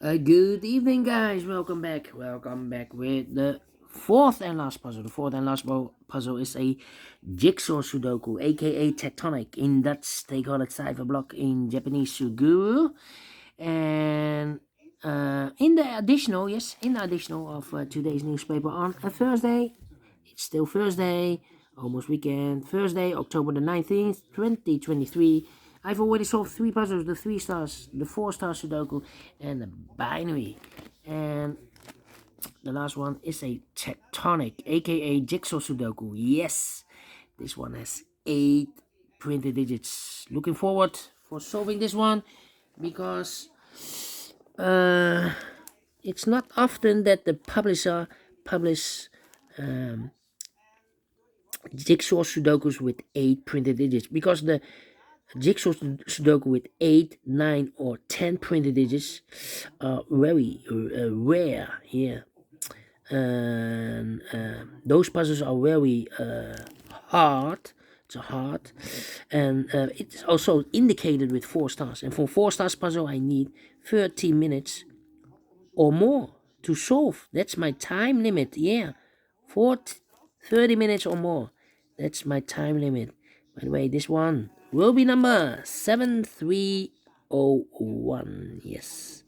Good evening, guys. Welcome back. Welcome back with the fourth and last puzzle. The fourth and last puzzle is a jigsaw Sudoku, a.k.a. Tectonic. In Dutch, they call it cipher block. In Japanese, Suguru. And in the additional of today's newspaper on a Thursday, it's still Thursday, almost weekend. Thursday, October the 19th, 2023. I've already solved three puzzles, the 3 stars, the 4 star Sudoku, and the binary. And the last one is a Tectonic, aka Jigsaw Sudoku. Yes, this one has 8 printed digits. Looking forward for solving this one because it's not often that the publisher publish jigsaw Sudokus with 8 printed digits, because the jigsaw Sudoku with 8, 9, or 10 printed digits are very rare here. And those puzzles are very hard. It's hard, and it's also indicated with 4 stars. And for 4 stars puzzle, I need 30 minutes or more to solve. That's my time limit. Yeah, 30 minutes or more. That's my time limit. By the way, this one will be number 7301. Yes.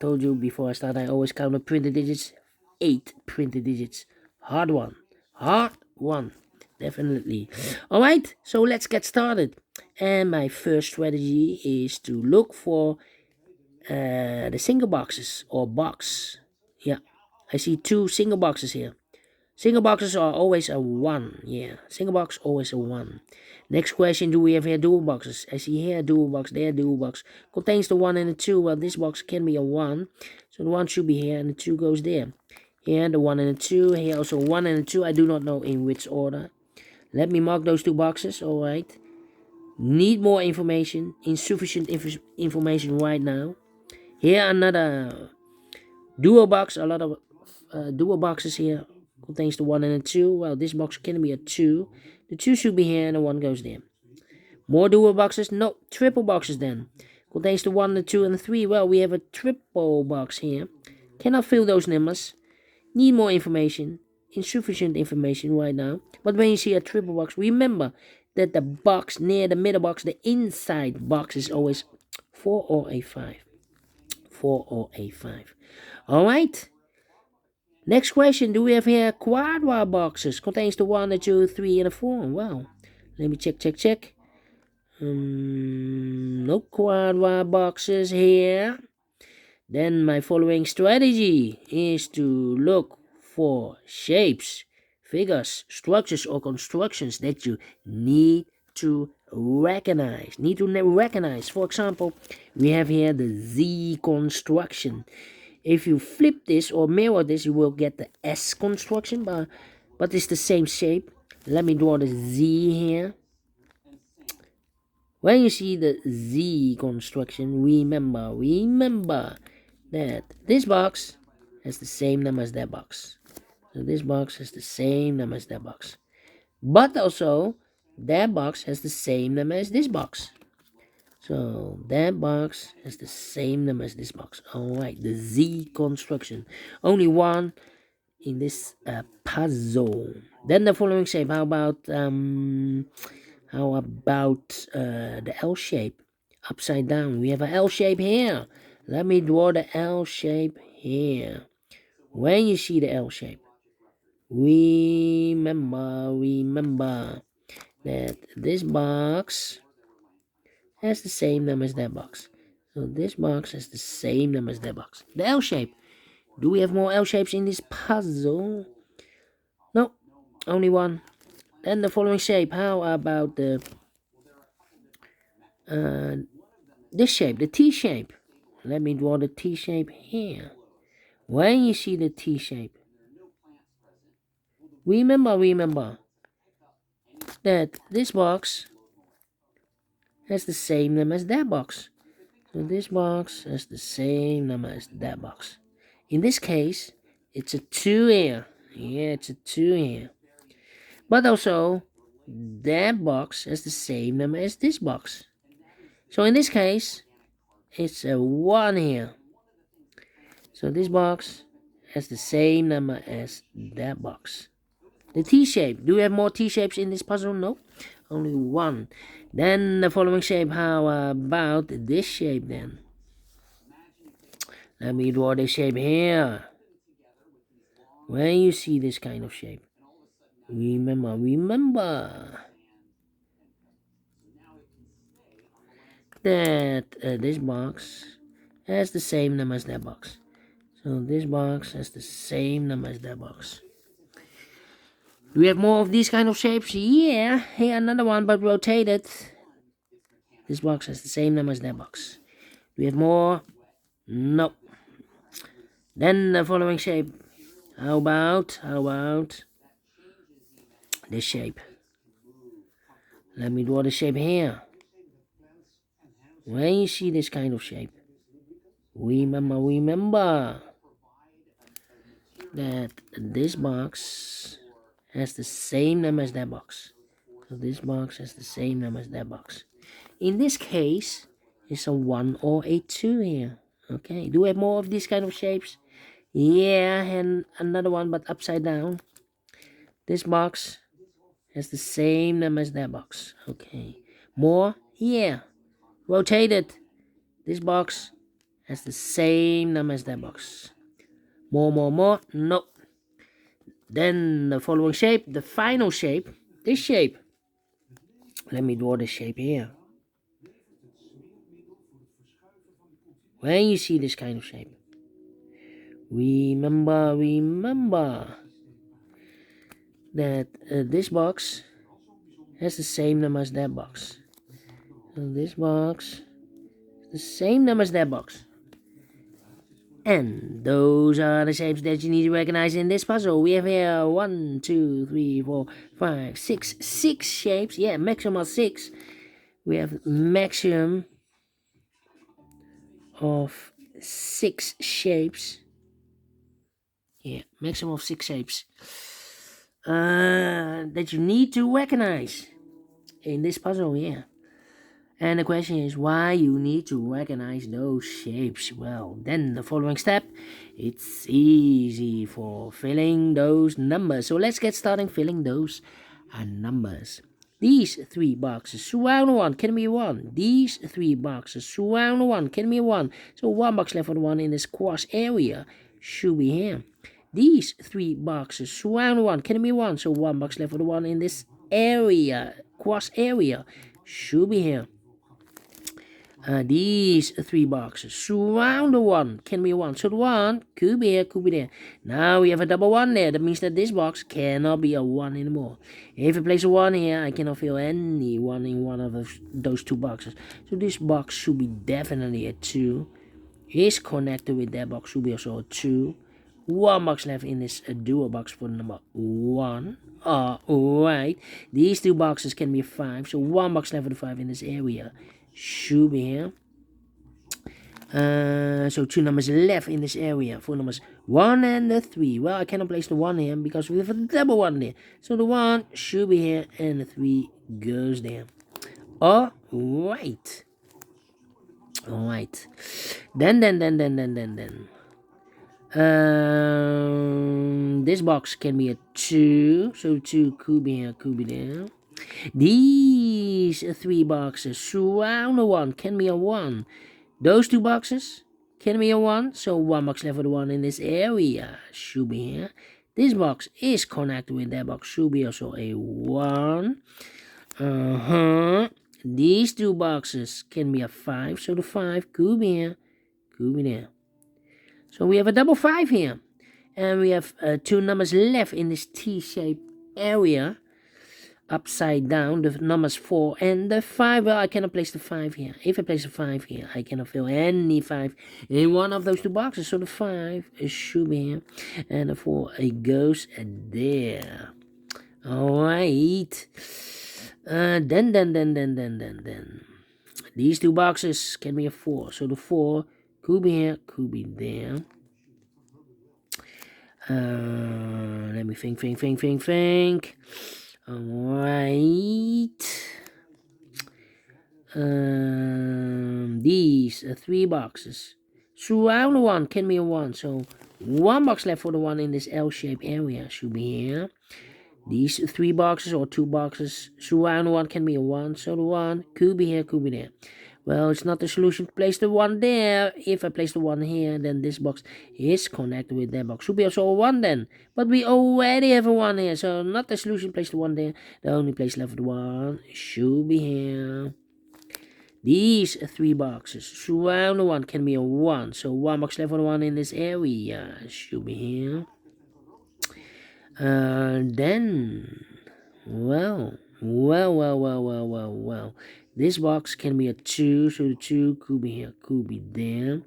Told you before I start, I always count the printed digits. 8 printed digits. Hard one. Hard one. Definitely. Alright, so let's get started. And my first strategy is to look for the single boxes or box. Yeah, I see 2 single boxes here. Single boxes are always a 1. Yeah, single box always a 1. Next question, do we have here dual boxes? I see here a dual box, there a dual box. Contains the 1 and the 2. Well, this box can be a 1. So the 1 should be here and the 2 goes there. Here the 1 and the 2. Here also 1 and the 2. I do not know in which order. Let me mark those 2 boxes. Alright. Need more information. Insufficient information right now. Here another dual box. A lot of dual boxes here. Contains the 1 and the 2. Well, this box can be a 2. The 2 should be here and the 1 goes there. More dual boxes? No, triple boxes then. Contains the 1, the 2, and the 3. Well, we have a triple box here. Cannot fill those numbers. Need more information. Insufficient information right now. But when you see a triple box, remember that the box near the middle box, the inside box, is always 4 or a 5. 4 or a 5. Alright. Next question, do we have here quadra boxes? Contains the 1, the 2, 3, and the 4. Wow. Let me check. No quadra boxes here. Then my following strategy is to look for shapes, figures, structures, or constructions that you need to recognize. For example, we have here the Z construction. If you flip this or mirror this, you will get the S construction, but it's the same shape. Let me draw the Z here. When you see the Z construction, remember that this box has the same number as that box. So this box has the same number as that box. But also, that box has the same number as this box. So that box has the same number as this box. Alright, the Z construction. Only one in this puzzle. Then the following shape. How about the L shape? Upside down. We have an L shape here. Let me draw the L shape here. When you see the L shape, remember that this box has the same number as that box. So this box has the same number as that box. The L shape. Do we have more L shapes in this puzzle? No, only one. Then the following shape. How about the this shape, the T shape? Let me draw the T shape here. When you see the T shape, remember that this box has the same number as that box. So this box has the same number as that box. In this case, it's a 2 here. Yeah, it's a 2 here. But also, that box has the same number as this box. So in this case, It's a 1 here. So this box has the same number as that box. The T-shape. Do we have more T-shapes in this puzzle? No. Only 1. Then the following shape. How about this shape then? Let me draw this shape here. When you see this kind of shape, remember that this box has the same number as that box. So this box has the same number as that box. Do we have more of these kind of shapes? Yeah, here another one, but rotated. This box has the same number as that box. Do we have more? No. Then the following shape. How about this shape? Let me draw the shape here. When you see this kind of shape, remember that this box has the same number as that box. So this box has the same number as that box. In this case, it's a 1 or a 2 here. Okay, do we have more of these kind of shapes? Yeah, and another one, but upside down. This box has the same number as that box. Okay, more? Yeah. Rotated. This box has the same number as that box. More? No. Then the following shape, the final shape, this shape. Let me draw this shape here. When you see this kind of shape, remember that this box has the same number as that box. So this box is the same number as that box. And those are the shapes that you need to recognize in this puzzle. We have here 1, 2, 3, 4, 5, 6, 6 shapes. Yeah, maximum of 6. We have maximum of 6 shapes. Yeah, maximum of 6 shapes that you need to recognize in this puzzle. Yeah. And the question is why you need to recognize those shapes. Well, then the following step, it's easy for filling those numbers. So let's get started filling those numbers. These 3 boxes surround 1 can be 1. These 3 boxes surround 1 can be 1. So 1 box left for the 1 in this cross area should be here. These 3 boxes surround 1 can be 1. So 1 box left for the 1 in this area, cross area should be here. These 3 boxes surround the 1 can be 1. So the 1 could be here, could be there. Now we have a double 1 there. That means that this box cannot be a 1 anymore. If I place a 1 here, I cannot fill any 1 in one of those 2 boxes. So this box should be definitely a 2. Is connected with that box should be also a 2. 1 box left in this dual box for number 1. Alright. These 2 boxes can be 5. So 1 box left for the 5 in this area should be here. So 2 numbers left in this area for numbers 1 and the 3. Well, I cannot place the 1 here because we have a double 1 there. So the 1 should be here and the 3 goes there. Alright. Then. This box can be a 2. So 2 could be here, could be there. These 3 boxes surround the 1 can be a 1. Those 2 boxes can be a 1. So 1 box left for the 1 in this area should be here. This box is connected with that box should be also a 1. These 2 boxes can be a 5. So the 5 could be here, could be there. So we have a double 5 here. And we have 2 numbers left in this T-shaped area. Upside down, the numbers 4 and the 5. Well, I cannot place the 5 here. If I place the 5 here, I cannot fill any 5 in one of those 2 boxes. So the 5 should be here. And the 4 it goes there. Alright. Then. These 2 boxes can be a 4. So the 4 could be here, could be there. Let me think. Alright. These 3 boxes. Surround the 1 can be a 1. So 1 box left for the 1 in this L-shaped area should be here. These 3 boxes or 2 boxes. Surround the 1 can be a 1. So the 1 could be here, could be there. Well, it's not the solution to place the 1 there. If I place the 1 here, then this box is connected with that box. Should be also a 1 then. But we already have a 1 here. So not the solution, place the 1 there. The only place left for the 1 should be here. These 3 boxes. Surround the 1 can be a 1. So 1 box left for the 1 in this area should be here. Then, well. This box can be a 2, so the 2 could be here, could be there.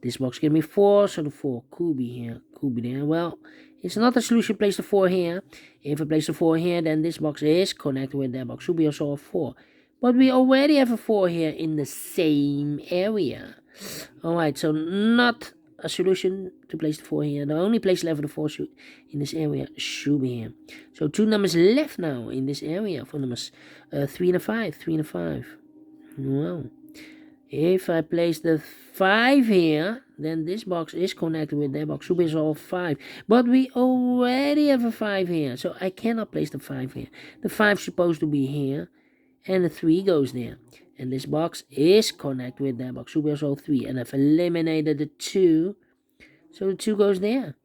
This box can be 4, so the 4 could be here, could be there. Well, it's not a solution, place the 4 here. If I place the 4 here, then this box is connected with that box. Should be also a 4. But we already have a 4 here in the same area. Alright, so not a solution to place the 4 here. The only place left for the 4 in this area should be here. So 2 numbers left now in this area for numbers 3 and a 5. 3 and a 5. Well, if I place the 5 here, then this box is connected with that box. Should be all 5. But we already have a 5 here. So I cannot place the 5 here. The 5 is supposed to be here. And the 3 goes there. And this box is connected with that box. Should be also 3. And I've eliminated the 2. So the 2 goes there.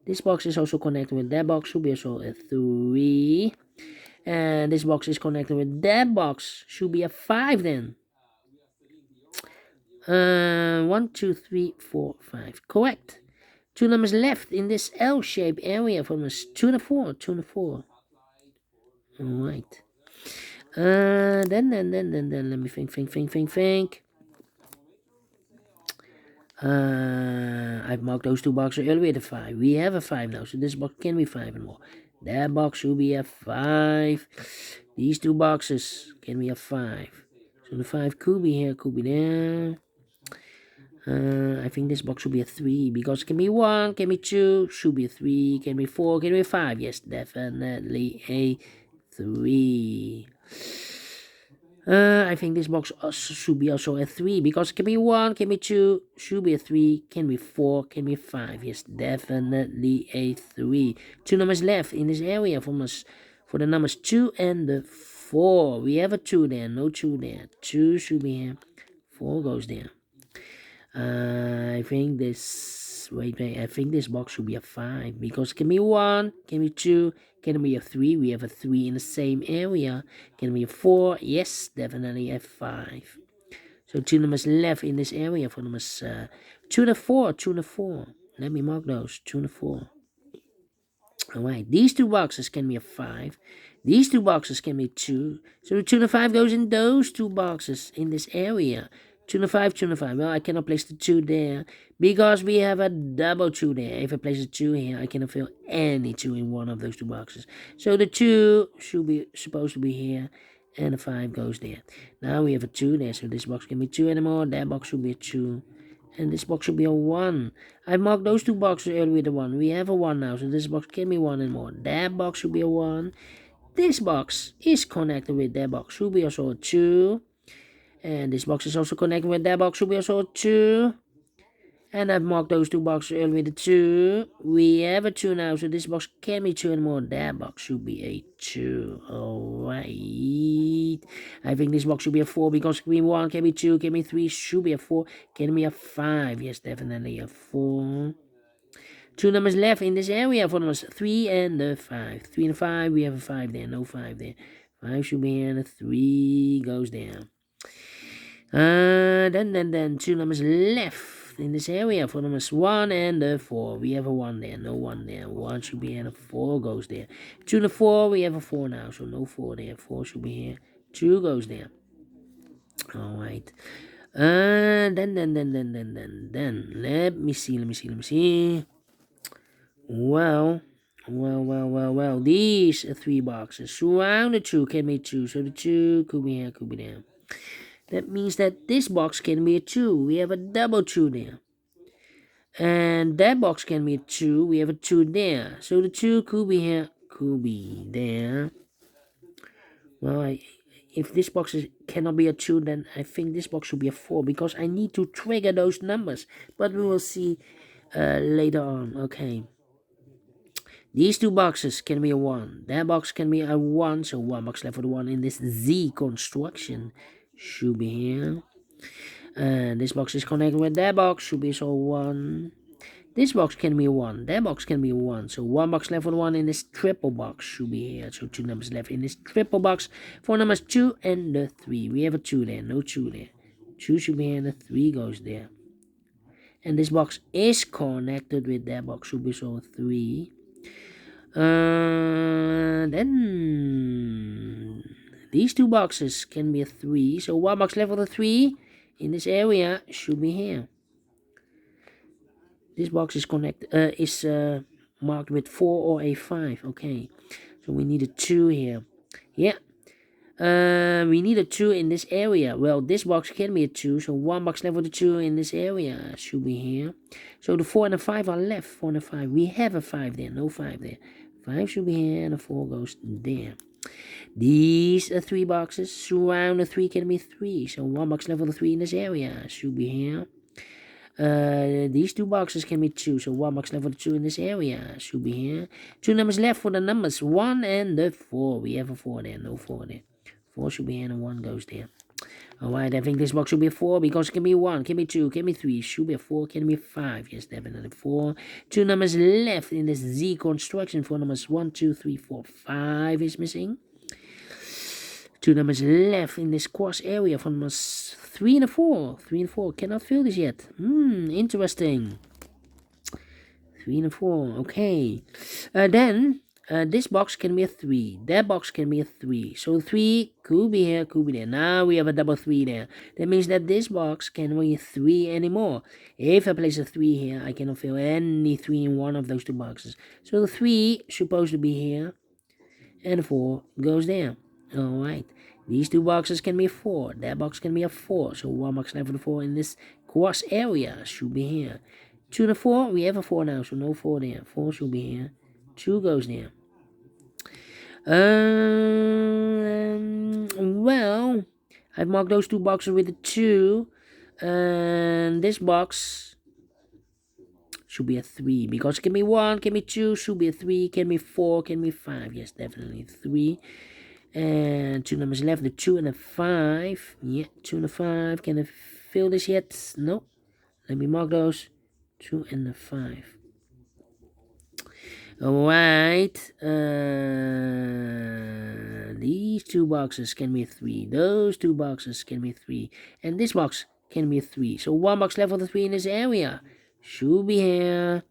This box is also connected with that box. Should be also a 3. And this box is connected with that box. Should be a 5 then. 1, 2, 3, 4, 5. Correct. 2 numbers left in this L-shaped area from us. 2 and a 4. 2 and a 4. Alright. Then, let me think. I've marked those 2 boxes earlier with a 5. We have a 5 now, so this box can be 5 and more. That box should be a 5. These 2 boxes can be a 5. So the 5 could be here, could be there. I think this box should be a 3 because it can be 1, can be 2, should be a 3, can be 4, can be a 5. Yes, definitely a 3. I think this box should be also a 3 because it can be 1, can be 2, should be a 3, can be 4, can be 5. Yes, definitely a 3. 2 numbers left in this area for the numbers 2 and the 4. We have a 2 there, no 2 there. 2 should be here, 4 goes there. I think this, I think this box should be a 5 because it can be 1, can be 2, can be a 3. We have a 3 in the same area. Can be a 4. Yes, definitely a 5. So 2 numbers left in this area for numbers 2 and a 4. 2 and a 4. Let me mark those. 2 and a 4. Alright, these 2 boxes can be a 5. These 2 boxes can be 2. So the 2 and a 5 goes in those 2 boxes in this area. 2 and a 5, 2 and a 5. Well, I cannot place the 2 there because we have a double 2 there. If I place a 2 here, I cannot fill any 2 in one of those 2 boxes. So the 2 should be supposed to be here, and the 5 goes there. Now we have a 2 there, so this box can be 2 anymore. That box should be a 2. And this box should be a 1. I marked those 2 boxes earlier with a 1. We have a 1 now, so this box can be 1 and more. That box should be a 1. This box is connected with that box. Should be also a 2. And this box is also connected with that box. Should be also a 2. And I've marked those 2 boxes earlier with a 2. We have a 2 now, so this box can be 2 and more. That box should be a 2. Alright. I think this box should be a 4 because it can be 1, can be 2, can be 3, should be a 4, can be a 5. Yes, definitely a 4. 2 numbers left in this area for numbers 3 and the 5. 3 and 5, we have a 5 there, no 5 there. 5 should be here, and a 3 goes there. Then 2 numbers left in this area for numbers 1 and the 4. We have a 1 there, no 1 there. 1 should be here, and a 4 goes there. 2 and the 4, we have a 4 now, so no 4 there. 4 should be here, 2 goes there. Alright. Then, let me see. Well, these 3 boxes surround the 2 can be 2, so the 2 could be here, could be there. That means that this box can be a 2. We have a double 2 there. And that box can be a 2. We have a 2 there. So the 2 could be here, could be there. Well, if this box cannot be a 2, then I think this box should be a 4, because I need to trigger those numbers. But we will see later on. Okay. These two boxes can be a 1. That box can be a 1, so 1 box left for the 1 in this Z construction. Should be here. And this box is connected with that box, should be so 1. This box can be a 1. That box can be a 1. So 1 box left for the 1 in this triple box should be here. So 2 numbers left in this triple box for numbers 2 and the 3. We have a 2 there, no 2 there. 2 should be here and the 3 goes there. And this box is connected with that box, should be so 3. Then these two boxes can be a 3. So 1 box left for the 3 in this area should be here. This box is marked with 4 or a 5. Okay, so we need a 2 here. Yeah, we need a 2 in this area. Well, this box can be a 2, so 1 box left for the 2 in this area should be here. So the 4 and the 5 are left. 4 and the 5. We have a 5 there, no 5 there. 5 should be here and the 4 goes there. These are 3 boxes. Surround the 3 can be 3. So 1 box left for the 3 in this area should be here. These 2 boxes can be 2, so 1 box left for the 2 in this area should be here. 2 numbers left for the numbers 1 and the 4. We have a 4 there, no 4 there. 4 should be here and 1 goes there. Alright, I think this box should be a 4 because it can be 1, can be 2, can be 3, should be a 4, can be 5. Yes, definitely 4. 2 numbers left in this Z construction for numbers 1, 2, 3, 4, 5 is missing. 2 numbers left in this cross area for numbers 3 and 4. 3 and 4 cannot fill this yet. Interesting. 3 and 4. Okay. Then this box can be a 3. That box can be a 3. So 3 could be here, could be there. Now we have a double 3 there. That means that this box can be a 3 anymore. If I place a 3 here, I cannot fill any 3 in one of those 2 boxes. So the 3 is supposed to be here. And the 4 goes there. Alright. These 2 boxes can be a 4. That box can be a 4. So 1 box left for the 4 in this cross area should be here. 2 and the 4, we have a 4 now, so no 4 there. 4 should be here. 2 goes there. Well, I've marked those 2 boxes with a 2. And this box should be a 3. Because it can be 1, can be 2, should be a 3, can be 4, can be 5. Yes, definitely 3. And 2 numbers left, the 2 and the 5. Yeah, 2 and the 5. Can I fill this yet? No. Let me mark those. 2 and the 5. Alright. These 2 boxes can be 3. Those 2 boxes can be 3. And this box can be 3. So 1 box left for the 3 in this area. Should be here.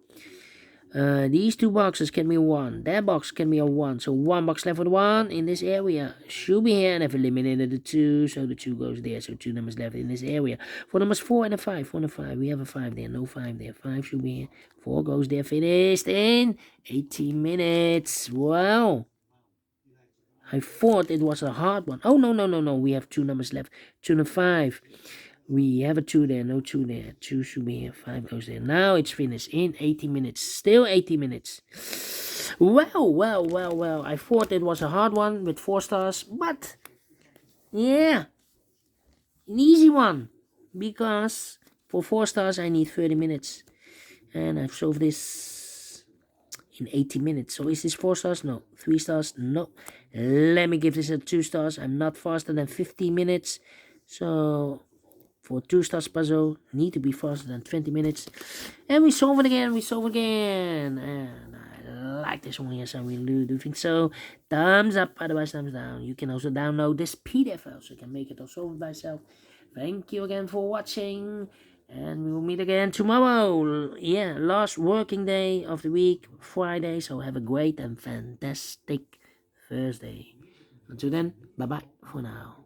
These 2 boxes can be 1. That box can be a 1. So 1 box left for the 1 in this area. Should be here. And I've eliminated the 2. So the 2 goes there. So 2 numbers left in this area. For numbers 4 and a 5. 4 and a 5. We have a 5 there. No 5 there. 5 should be here. 4 goes there. Finished in 18 minutes. Wow. I thought it was a hard one. Oh, no. We have 2 numbers left. 2 and a 5. We have a 2 there, no 2 there. 2 should be here, 5 goes there. Now it's finished in 18 minutes. Still 18 minutes. Well. I thought it was a hard one with 4 stars. But, yeah. An easy one. Because for 4 stars I need 30 minutes. And I've solved this in 18 minutes. So is this 4 stars? No. 3 stars? No. Let me give this a 2 stars. I'm not faster than 15 minutes. So for 2 stars puzzle, need to be faster than 20 minutes. And we solve it again. And I like this one. Yes, I really do think so. Thumbs up, otherwise thumbs down. You can also download this PDF file so you can make it or solve it by yourself. Thank you again for watching. And we will meet again tomorrow. Yeah, last working day of the week, Friday. So have a great and fantastic Thursday. Until then, bye-bye for now.